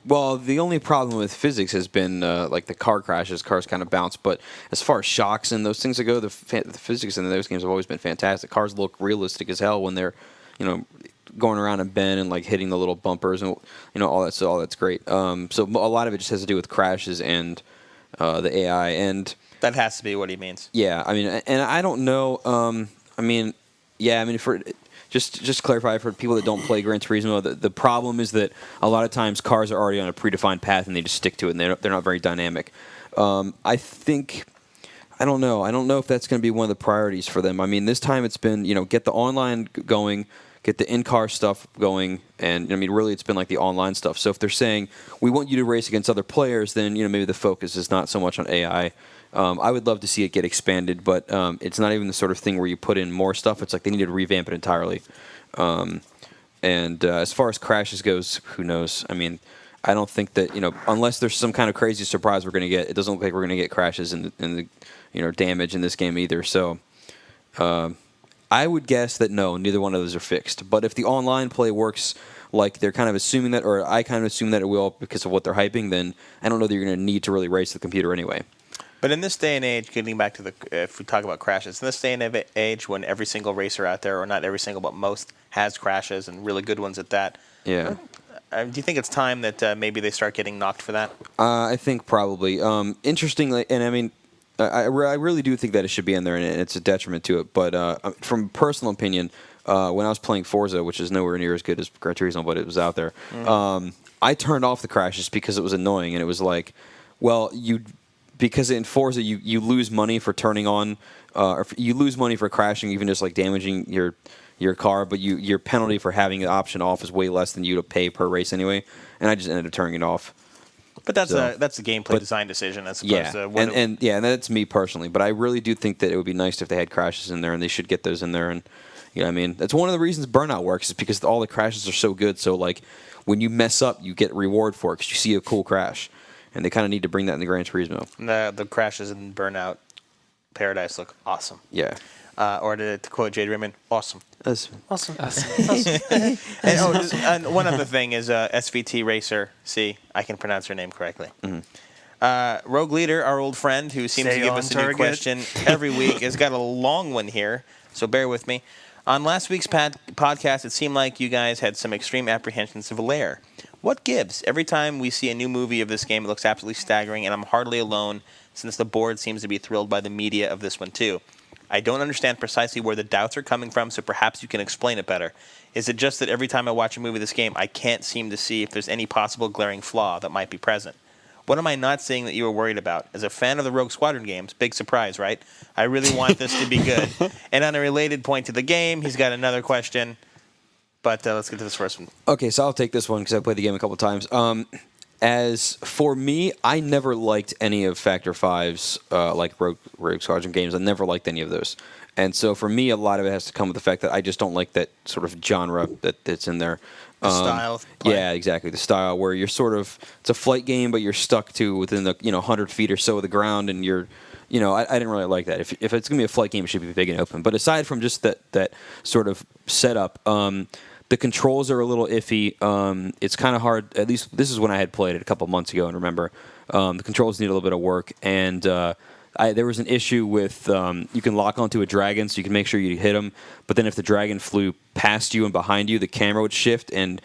Well, the only problem with physics has been like the car crashes. Cars kind of bounce, but as far as shocks and those things go, the physics in those games have always been fantastic. Cars look realistic as hell when they're, going around a bend and like hitting the little bumpers and all that. So all that's great. So a lot of it just has to do with crashes and the AI and. That has to be what he means. Yeah, I mean, and I don't know. For just clarify for people that don't play Gran Turismo, the problem is that a lot of times cars are already on a predefined path and they just stick to it, and they're not very dynamic. I don't know. I don't know if that's going to be one of the priorities for them. I mean, this time it's been get the online going, get the in-car stuff going, and really it's been like the online stuff. So if they're saying we want you to race against other players, then maybe the focus is not so much on AI. I would love to see it get expanded, but it's not even the sort of thing where you put in more stuff. It's like they need to revamp it entirely. As far as crashes goes, who knows? I mean, I don't think that unless there's some kind of crazy surprise we're going to get, it doesn't look like we're going to get crashes and the damage in this game either. So I would guess that no, neither one of those are fixed. But if the online play works like they're kind of assuming that, or I kind of assume that it will because of what they're hyping, then I don't know that you're going to need to really race the computer anyway. But in this day and age, getting back to if we talk about crashes, in this day and age when every single racer out there, or not every single, but most, has crashes and really good ones at that. Yeah. Do you think it's time that maybe they start getting knocked for that? I think probably. Interestingly, and I mean, I really do think that it should be in there, and it's a detriment to it. But from personal opinion, when I was playing Forza, which is nowhere near as good as Gran Turismo, but it was out there, I turned off the crashes because it was annoying, and it was like, well, because in Forza you lose money for turning on, or you lose money for crashing, even just like damaging your car, but your penalty for having the option off is way less than you to pay per race anyway, and I just ended up turning it off. But that's a gameplay design decision as opposed to what and that's me personally. But I really do think that it would be nice if they had crashes in there, and they should get those in there. And You know what I mean? That's one of the reasons Burnout works is because all the crashes are so good. So like when you mess up, you get reward for it because you see a cool crash, and they kind of need to bring that in the Gran Turismo. The crashes in Burnout Paradise look awesome. Yeah. Or to quote Jade Raymond, awesome. Awesome. And one other thing is SVT Racer C. I can pronounce her name correctly. Rogue Leader, our old friend who seems Stay to give on us a new target. question every week, has got a long one here, so bear with me. On last week's podcast, it seemed like you guys had some extreme apprehensions of Lair. What gives? Every time we see a new movie of this game, it looks absolutely staggering, and I'm hardly alone since the board seems to be thrilled by the media of this one too. I don't understand precisely where the doubts are coming from, so perhaps you can explain it better. Is it just that every time I watch a movie of this game, I can't seem to see if there's any possible glaring flaw that might be present? What am I not seeing that you were worried about? As a fan of the Rogue Squadron games, big surprise, right? I really want this to be good. And on a related point to the game, he's got another question. But let's get to this first one. Okay, so I'll take this one because I played the game a couple times. As for me, I never liked any of Factor 5's like Rogue Squadron games. I never liked any of those. And so for me, a lot of it has to come with the fact that I just don't like that sort of genre that's in there. The style of play. Yeah, exactly. The style where you're sort of, it's a flight game, but you're stuck to within the 100 feet or so of the ground, and you're, I didn't really like that. If it's going to be a flight game, it should be big and open. But aside from just that sort of setup, the controls are a little iffy. It's kind of hard. At least this is when I had played it a couple months ago, and remember, the controls need a little bit of work. And there was an issue with you can lock onto a dragon, so you can make sure you hit him. But then if the dragon flew past you and behind you, the camera would shift, and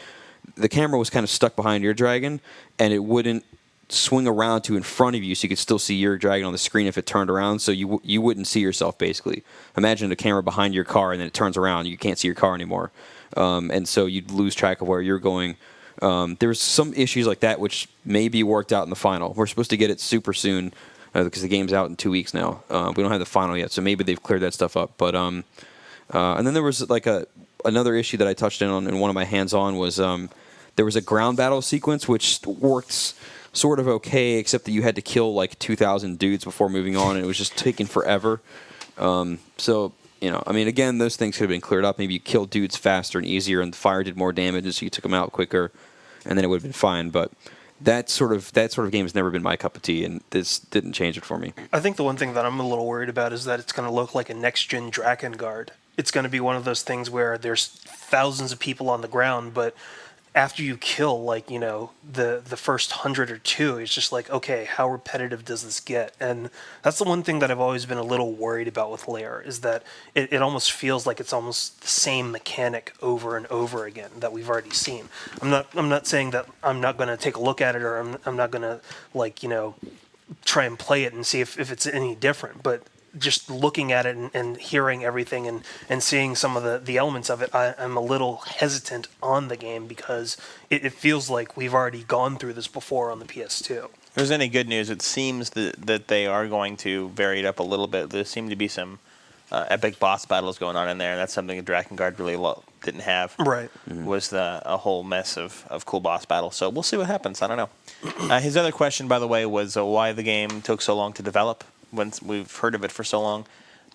the camera was kind of stuck behind your dragon, and it wouldn't swing around to in front of you, so you could still see your dragon on the screen if it turned around. So you wouldn't see yourself basically. Imagine the camera behind your car, and then it turns around, you can't see your car anymore. And so you'd lose track of where you're going. There's some issues like that which may be worked out in the final. We're supposed to get it super soon because the game's out in 2 weeks now. We don't have the final yet, so maybe they've cleared that stuff up. But and then there was like another issue that I touched on in one of my hands-on was there was a ground battle sequence which worked sort of okay, except that you had to kill like 2,000 dudes before moving on, and it was just taking forever. So. Again, those things could have been cleared up. Maybe you killed dudes faster and easier, and the fire did more damage, so you took them out quicker, and then it would have been fine. But that sort of game has never been my cup of tea, and this didn't change it for me. I think the one thing that I'm a little worried about is that it's going to look like a next-gen Drakengard. It's going to be one of those things where there's thousands of people on the ground, but after you kill, the first 100 or 2, it's just like, okay, how repetitive does this get? And that's the one thing that I've always been a little worried about with Lair, is that it almost feels like it's almost the same mechanic over and over again that we've already seen. I'm not saying that I'm not going to take a look at it, or I'm not going to, try and play it and see if it's any different, but just looking at it and hearing everything and seeing some of the elements of it, I'm a little hesitant on the game because it feels like we've already gone through this before on the PS2. If there's any good news, it seems that they are going to vary it up a little bit. There seem to be some epic boss battles going on in there, and that's something that Drakengard really didn't have. Right. Was a whole mess of cool boss battles. So we'll see what happens. I don't know. His other question, by the way, was why the game took so long to develop. When we've heard of it for so long,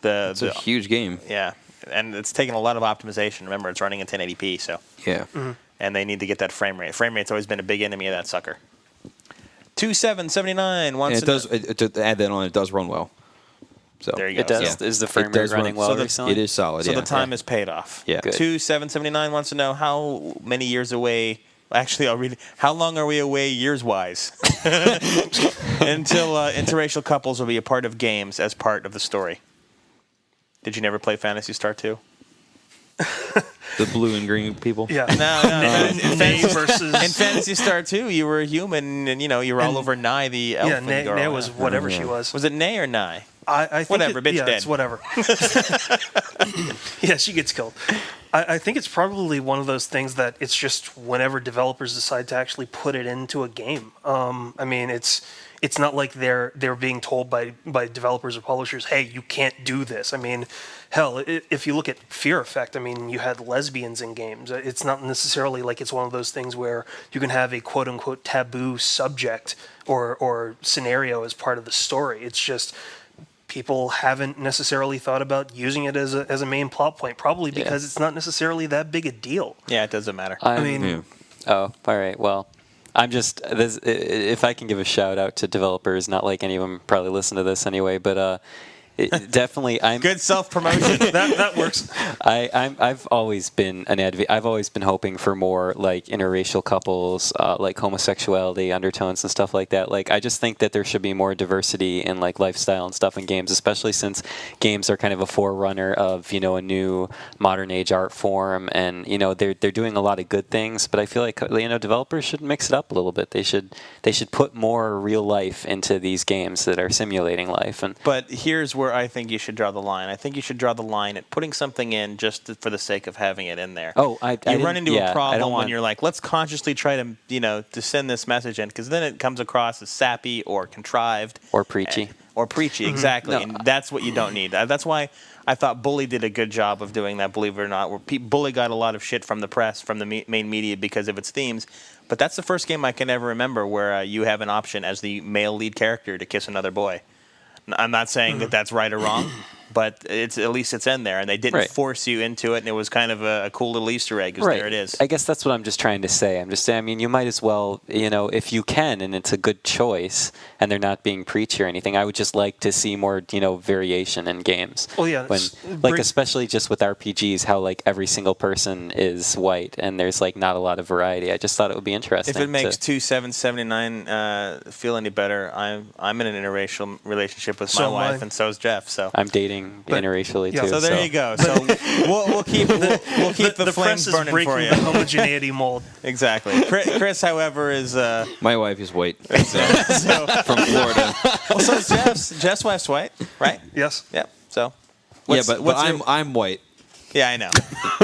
It's a huge game. Yeah, and it's taken a lot of optimization. Remember, it's running in 1080p, so Yeah. Mm-hmm. and they need to get that frame rate. Frame rate's always been a big enemy of that sucker. 2779 wants And to add that on, it does run well. So There you go. It does. Yeah. Is the frame It does rate running run- well so recently? It is solid. So yeah. the time is paid off. Yeah. Good. 2779 wants to know how many years away. Actually, I'll read it. How long are we away years-wise until interracial couples will be a part of games as part of the story? Did you never play Phantasy Star 2? The blue and green people. Yeah. No. Nay versus... In Phantasy Star 2, you were a human, and you were all over Nye, the elf. Yeah, Nay was whatever she was. Was it Nay or Nye? I think Whatever, bitch dead. it's whatever. Yeah, she gets killed. I think it's probably one of those things that it's just whenever developers decide to actually put it into a game. It's not like they're being told by developers or publishers, hey, you can't do this. Hell, if you look at Fear Effect, you had lesbians in games. It's not necessarily like it's one of those things where you can have a quote-unquote taboo subject or scenario as part of the story. It's just people haven't necessarily thought about using it as a main plot point, probably because it's not necessarily that big a deal. Yeah, it doesn't matter. I mean, Oh, all right. Well, I'm just if I can give a shout out to developers, not like any of them probably listen to this anyway, but definitely I'm Good self-promotion. that works. I've always been an advocate. I've always been hoping for more like interracial couples, like homosexuality undertones and stuff like that. Like I just think that there should be more diversity in like lifestyle and stuff in games, especially since games are kind of a forerunner of a new modern age art form, and they're doing a lot of good things. But I feel like developers should mix it up a little bit. They should put more real life into these games that are simulating life. But here's where I think you should draw the line. I think you should draw the line at putting something in just for the sake of having it in there. Oh, you run into a problem when you're like, let's consciously try to send this message in, because then it comes across as sappy or contrived or preachy. Exactly. No. And that's what you don't need. That's why I thought Bully did a good job of doing that, believe it or not. Where Bully got a lot of shit from the press, from the main media, because of its themes. But that's the first game I can ever remember where you have an option as the male lead character to kiss another boy. I'm not saying that that's right or wrong, but at least it's in there, and they didn't force you into it, and it was kind of a cool little Easter egg. There it is. I guess that's what I'm just trying to say. I'm just saying, I mean, you might as well, if you can, and it's a good choice, and they're not being preachy or anything. I would just like to see more, variation in games. Well, yeah, especially just with RPGs, how like every single person is white, and there's like not a lot of variety. I just thought it would be interesting. If it makes 2779 feel any better, I'm in an interracial relationship with my wife, and so is Jeff. So I'm dating interracially too. So there you go. So we'll keep the flames burning breaking for you. The homogeneity mold. Exactly. Chris, however, is My wife is white. so, From Florida. well, so Jeff's wife's white, right? Yes. Yep. So But I'm white. yeah, I know.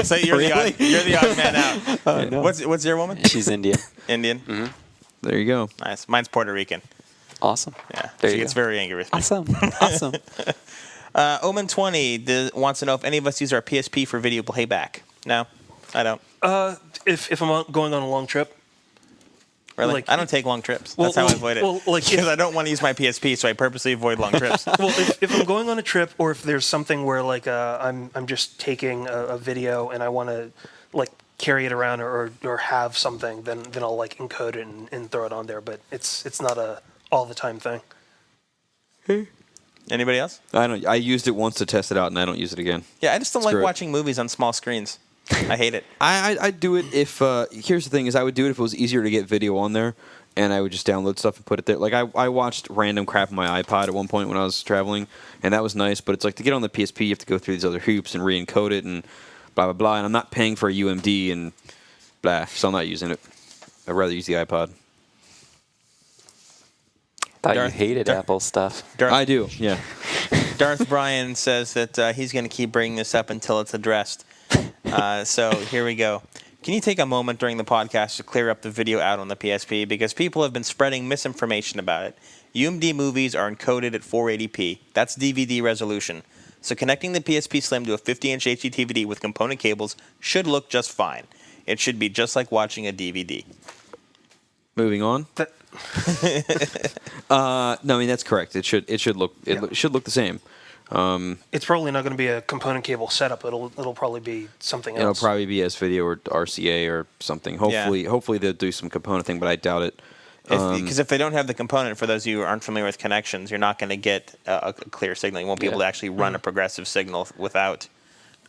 So you're the odd man out. Oh, no. What's your woman? She's Indian. Indian. Mm-hmm. There you go. Nice. Mine's Puerto Rican. Awesome. Yeah. There She you gets go. very angry with me. Awesome. Omen20 wants to know if any of us use our PSP for video playback. No, I don't. If I'm going on a long trip. Really? Like, I don't take long trips. Well, That's how I avoid it. well, like, because I don't want to use my PSP, so I purposely avoid long trips. Well, if I'm going on a trip, or if there's something where like I'm just taking a video and I want to like carry it around or have something, then I'll like encode it and throw it on there. But it's not a all the time thing. Anybody else? I used it once to test it out, and I don't use it again. Yeah, I just don't Screw like it. watching movies on small screens. I hate it. I do it if here's the thing is I would do it if it was easier to get video on there, and I would just download stuff and put it there. Like I watched random crap on my iPod at one point when I was traveling, and that was nice. But it's like to get on the PSP, you have to go through these other hoops and re-encode it and blah blah blah. And I'm not paying for a UMD and blah, so I'm not using it. I'd rather use the iPod. Thought you hated Apple stuff. I do, yeah. Darth Bryan says that he's going to keep bringing this up until it's addressed. So here we go. Can you take a moment during the podcast to clear up the video out on the PSP? Because people have been spreading misinformation about it. UMD movies are encoded at 480p. That's DVD resolution. So connecting the PSP Slim to a 50-inch HD DVD with component cables should look just fine. It should be just like watching a DVD. Moving on. No, I mean that's correct. It should look should look the same. It's probably not going to be a component cable setup. It'll probably be something else. It'll probably be S video or RCA or something. Hopefully they'll do some component thing, but I doubt it. Because if they don't have the component, for those of you who aren't familiar with connections, you're not going to get a clear signal. You won't be able to actually run a progressive signal without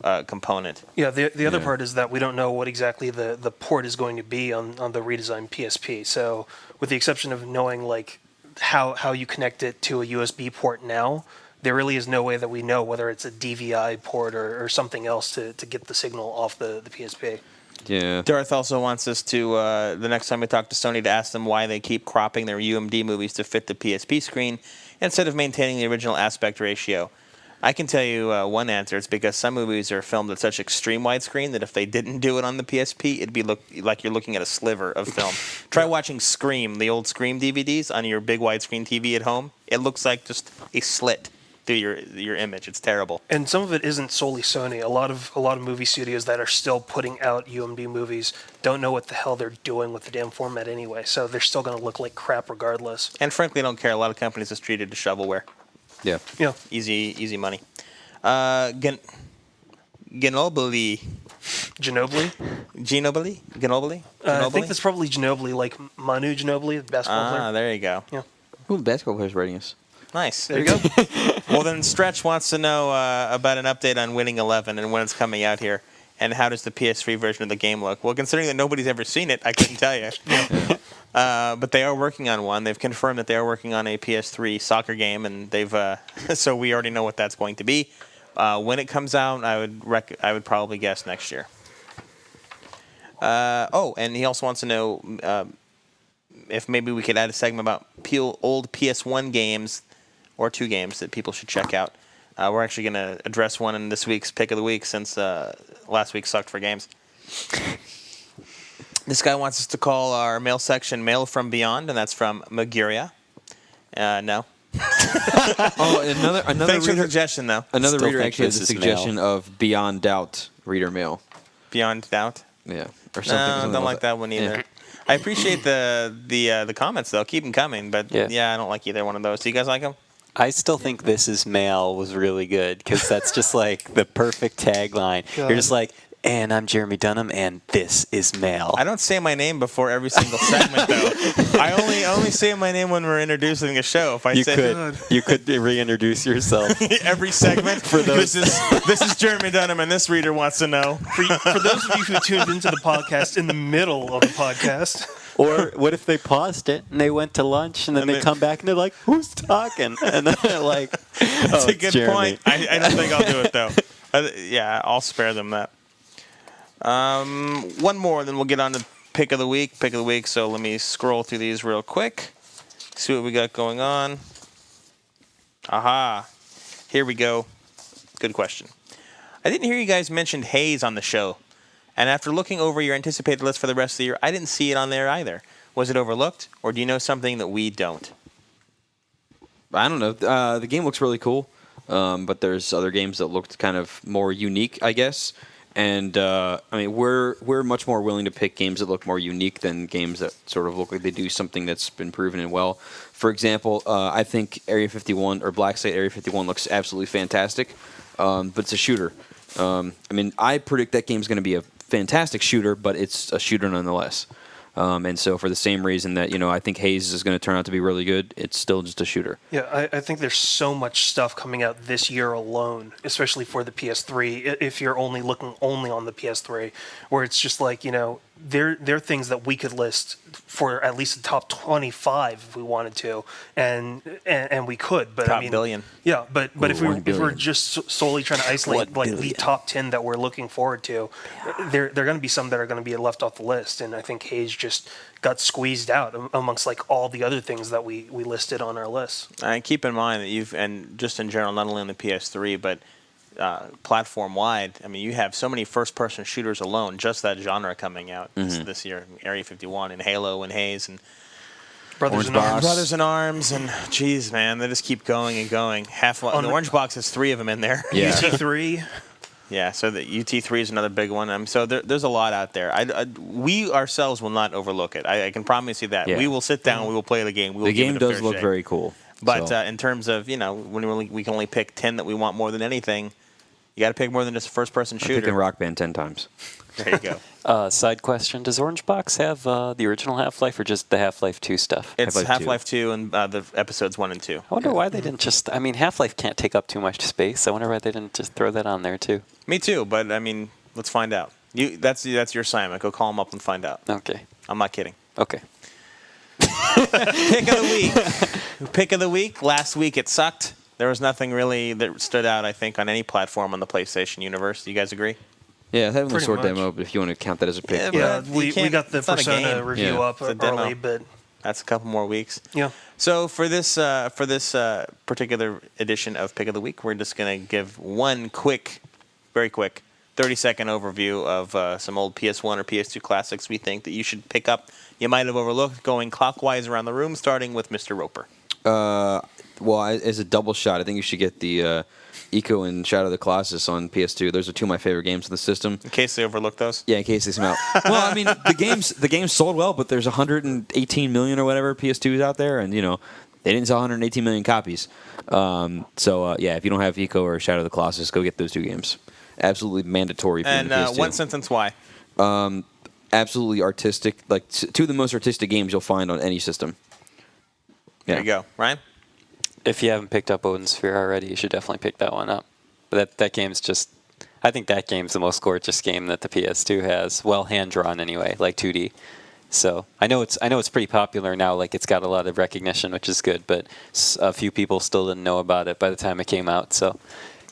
a component. Yeah, the other part is that we don't know what exactly the port is going to be on the redesigned PSP. So with the exception of knowing like how you connect it to a USB port now, there really is no way that we know whether it's a DVI port or something else to get the signal off the PSP. Yeah. Darth also wants us to, the next time we talk to Sony, to ask them why they keep cropping their UMD movies to fit the PSP screen instead of maintaining the original aspect ratio. I can tell you one answer. It's because some movies are filmed at such extreme widescreen that if they didn't do it on the PSP, it'd be like you're looking at a sliver of film. Try watching Scream, the old Scream DVDs, on your big widescreen TV at home. It looks like just a slit through your image. It's terrible. And some of it isn't solely Sony. A lot of movie studios that are still putting out UMD movies don't know what the hell they're doing with the damn format anyway. So they're still going to look like crap regardless. And frankly, I don't care. A lot of companies just treat it as shovelware. Yeah. Yeah. Easy money. Ginobili. Ginobili? I think that's probably Ginobili, like Manu Ginobili, the basketball player. There you go. Yeah. Who the basketball player's rating us? Nice. There you go. Well, then Stretch wants to know about an update on Winning 11 and when it's coming out here. And how does the PS3 version of the game look? Well, considering that nobody's ever seen it, I couldn't tell you. But they are working on one. They've confirmed that they are working on a PS3 soccer game, and they've so we already know what that's going to be. When it comes out, I would probably guess next year. And he also wants to know if maybe we could add a segment about old PS1 games or 2 games that people should check out. We're actually going to address one in this week's Pick of the Week since last week sucked for games. This guy wants us to call our mail section Mail from Beyond, and that's from Maguria. No. Another Thanks for the reader, suggestion, though. another Still reader think actually this has a is suggestion of Beyond Doubt reader mail. Beyond doubt. Yeah, or something. No, something don't like that one either. Yeah. I appreciate the comments, though. Keep them coming, but Yeah. I don't like either one of those. Do you guys like them? I still think This Is Mail was really good because that's just like the perfect tagline. God. You're just like, and I'm Jeremy Dunham, and this is Mail. I don't say my name before every single segment, though. I only say my name when we're introducing a show. If I say You could reintroduce yourself. every segment For those- this is Jeremy Dunham, and this reader wants to know. For those of you who tuned into the podcast in the middle of the podcast, Or what if they paused it and they went to lunch and then And they they- come back and they're like, "Who's talking?" And then they're like, That's "Oh, a good point. I don't think I'll do it, though. I'll spare them that. One more, then we'll get on to Pick of the Week. So let me scroll through these real quick. See what we got going on. Aha. Here we go. Good question. I didn't hear you guys mention Haze on the show. And after looking over your anticipated list for the rest of the year, I didn't see it on there either. Was it overlooked, or do you know something that we don't? I don't know. The game looks really cool, but there's other games that looked kind of more unique, I guess. And I mean, we're much more willing to pick games that look more unique than games that sort of look like they do something that's been proven and well. For example, I think Area 51 or Black Site Area 51 looks absolutely fantastic, but it's a shooter. I mean, I predict that game's going to be a fantastic shooter, but it's a shooter nonetheless. And so for the same reason that, I think Haze is going to turn out to be really good, it's still just a shooter. yeah, I think there's so much stuff coming out this year alone, especially for the PS3. If you're only looking on the PS3, where it's just like, there are things that we could list for at least the top 25 if we wanted to, and we could. But Top I mean, billion. Yeah, but if Ooh, we're 1 billion. just solely trying to isolate 1 like the billion. top 10 that we're looking forward to, there are going to be some that are going to be left off the list, and I think Haze just got squeezed out amongst like all the other things that we listed on our list. And keep in mind that and just in general, not only on the PS3, but platform-wide, I mean, you have so many first-person shooters alone, just that genre coming out this year. Area 51 and Halo and Haze and Brothers in Orange Arms. Brothers in Arms and, geez, man, they just keep going and going. The Orange Box has 3 of them in there. Yeah. UT3. Yeah, so the UT3 is another big one. So there's a lot out there. We ourselves will not overlook it. I can promise you that. Yeah. We will sit down, we will play the game. We will The give game it a does fair look shake. very cool. But so. in terms of, when we can only pick 10 that we want more than anything, you got to pick more than just a first-person I'm picking shooter. Rock Band 10 times. There you go. Side question: does Orange Box have the original Half-Life or just the Half-Life 2 stuff? It's Half-Life Half-Life 2 and the episodes 1 and 2. I wonder why they didn't just. I mean, Half-Life can't take up too much space. I wonder why they didn't just throw that on there too. Me too, but I mean, let's find out. That's your assignment. Go call them up and find out. Okay. I'm not kidding. Okay. Pick of the week. Pick of the week. Last week it sucked. There was nothing really that stood out, I think, on any platform on the PlayStation universe. Do you guys agree? Yeah, Heavenly Pretty Sword much. demo, but if you want to count that as a pick. Yeah, Yeah, but you we can't- got the it's not a Persona game. review Yeah. up It's a demo. early, but That's a couple more weeks. yeah. So for this particular edition of Pick of the Week, we're just going to give one very quick, 30-second overview of some old PS1 or PS2 classics we think that you should pick up. You might have overlooked, going clockwise around the room, starting with Mr. Roper. Well, as a double shot, I think you should get the Eco and Shadow of the Colossus on PS2. Those are 2 of my favorite games in the system. In case they overlooked those. Yeah, in case they come out. Well, I mean, the games sold well, but there's 118 million or whatever PS2s out there, and They didn't sell 118 million copies. If you don't have Eco or Shadow of the Colossus, go get those 2 games. Absolutely mandatory for And the PS2. one sentence why? Absolutely artistic. Like 2 of the most artistic games you'll find on any system. There you go. Ryan? If you haven't picked up Odin Sphere already, you should definitely pick that one up. But that game's just, I think that game's the most gorgeous game that the PS2 has. Well, hand drawn anyway, like 2D. So I know it's pretty popular now. Like it's got a lot of recognition, which is good. But a few people still didn't know about it by the time it came out. So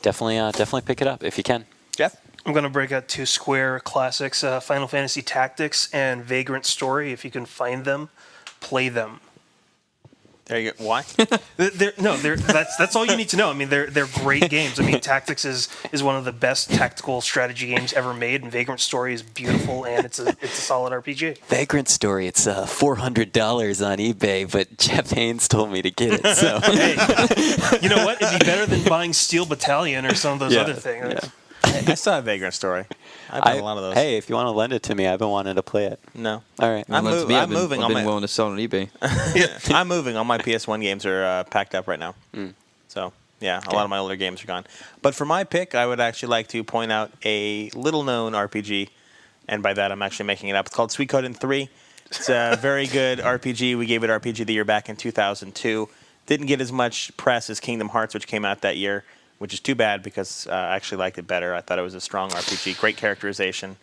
definitely pick it up if you can. Jeff? I'm going to break out 2 Square classics, Final Fantasy Tactics and Vagrant Story. If you can find them, play them. There you go. Why? That's all you need to know. I mean, they're great games. I mean, Tactics is one of the best tactical strategy games ever made, and Vagrant Story is beautiful, and it's a solid RPG. Vagrant Story, it's $400 on eBay, but Jeff Haynes told me to get it. So Hey, you know what? It'd be better than buying Steel Battalion or some of those other things. Yeah. I still have Vagrant Story. I've had a lot of those. Hey, if you want to lend it to me, I've been wanting to play it. No. All right. I'm moving. I've on been willing to sell it on eBay. I'm moving. All my PS1 games are packed up right now. So, yeah, a lot of my older games are gone. But for my pick, I would actually like to point out a little-known RPG, and by that I'm actually making it up. It's called Suikoden 3. It's a very good RPG. We gave it RPG of the Year back in 2002. Didn't get as much press as Kingdom Hearts, which came out that year, which is too bad because I actually liked it better. I thought it was a strong RPG, great characterization.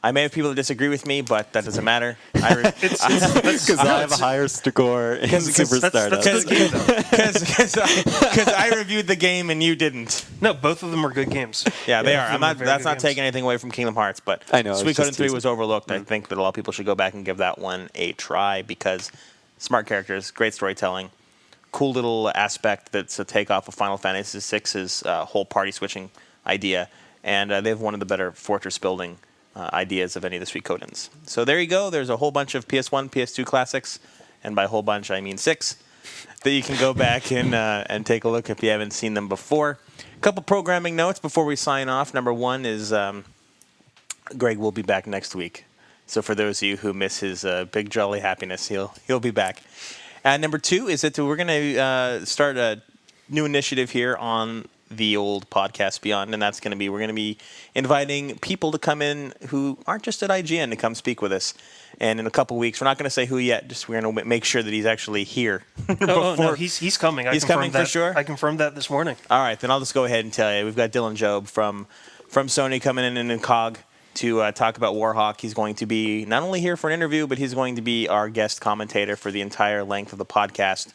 I may have people that disagree with me, but that doesn't matter. Because I have a higher score in Super Stardust. Because I reviewed the game and you didn't. No, both of them are good games. Yeah, they are. Both of them very That's good not games. taking anything away from Kingdom Hearts, but I know, it's Suikoden just 3 teasing. was overlooked. I think that a lot of people should go back and give that one a try because smart characters, great storytelling, cool little aspect that's a takeoff of Final Fantasy VI's whole party switching idea, and they have one of the better fortress building ideas of any of the Suikodens. So there you go. There's a whole bunch of PS1, PS2 classics, and by whole bunch I mean 6, that you can go back and take a look if you haven't seen them before. A couple programming notes before we sign off. Number one is Greg will be back next week. So for those of you who miss his big jolly happiness, he'll be back. Number 2 is that we're going to start a new initiative here on the old podcast Beyond, and that's going to be we're going to be inviting people to come in who aren't just at IGN to come speak with us. And in a couple weeks, we're not going to say who yet. Just we're going to make sure that he's actually here. No, he's coming. He's coming for sure? I confirmed that this morning. All right, then I'll just go ahead and tell you. We've got Dylan Job from Sony coming in COG to talk about Warhawk. He's going to be not only here for an interview, but he's going to be our guest commentator for the entire length of the podcast.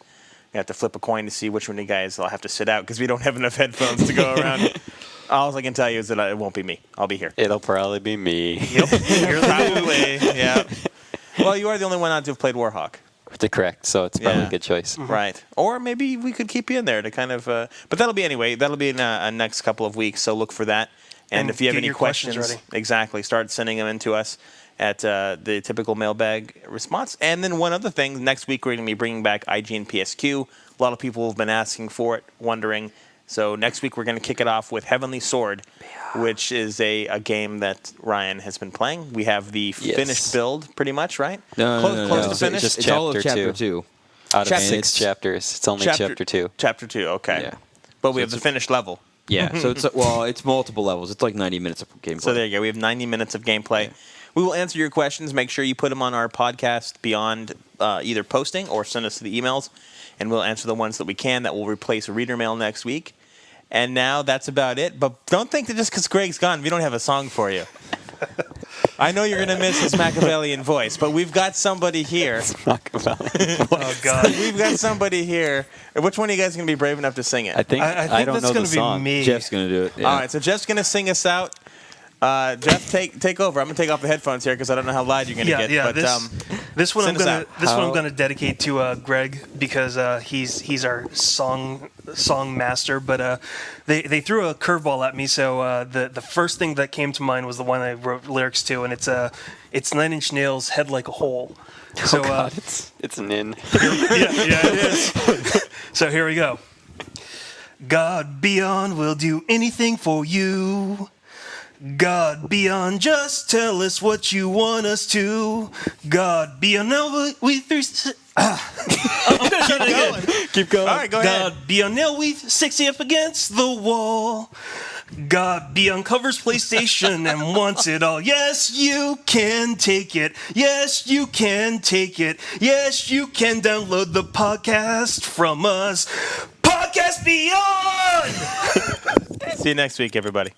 We have to flip a coin to see which one of you guys will have to sit out because we don't have enough headphones to go around. All I can tell you is that it won't be me. I'll be here. It'll probably be me. Yep. You're probably, yeah. Well, you are the only one not to have played Warhawk. Correct, so it's probably a good choice. Mm-hmm. Right. Or maybe we could keep you in there to kind of... but that'll be anyway. That'll be in a next couple of weeks, so look for that. And if you have get any your questions ready. exactly, start sending them in to us at the typical mailbag response. And then one other thing, next week we're going to be bringing back IGN PSQ. A lot of people have been asking for it, wondering. So next week we're going to kick it off with Heavenly Sword, which is a game that Ryan has been playing. We have the finished build, pretty much, right? Close to finish. Just It's all of chapter chapter 2. Out of Chapter- 6 chapters, it's only chapter 2. Chapter 2, okay. Yeah. But we So have the finished level. Yeah, so it's multiple levels. It's like 90 minutes of gameplay. So there you go. We have 90 minutes of gameplay. Yeah. We will answer your questions. Make sure you put them on our podcast Beyond either posting or send us the emails, and we'll answer the ones that we can. That will replace reader mail next week. And now that's about it. But don't think that just because Greg's gone, we don't have a song for you. I know you're going to miss his Machiavellian voice, but we've got somebody here. Oh, God. We've got somebody here. Which one of you guys is going to be brave enough to sing it? I think I don't that's know going the to be song. me. Jeff's going to do it. Yeah. All right, so Jeff's going to sing us out. Jeff, take over. I'm going to take off the headphones here because I don't know how loud you're going to get. Yeah, but, this one send us I'm gonna dedicate to Greg because he's our song master. But they threw a curveball at me, so the first thing that came to mind was the one I wrote lyrics to, and it's 9 Inch Nails' "Head Like a Hole." So God, it's Nin. yeah, it is. So here we go. God beyond will do anything for you. God beyond, just tell us what you want us to. God beyond, I'm gonna try that again. Keep going. All right, go ahead. God be on Nailweave, 60 up against the wall. God be on covers PlayStation and wants it all. Yes, you can take it. Yes, you can take it. Yes, you can download the podcast from us. Podcast Beyond! See you next week, everybody.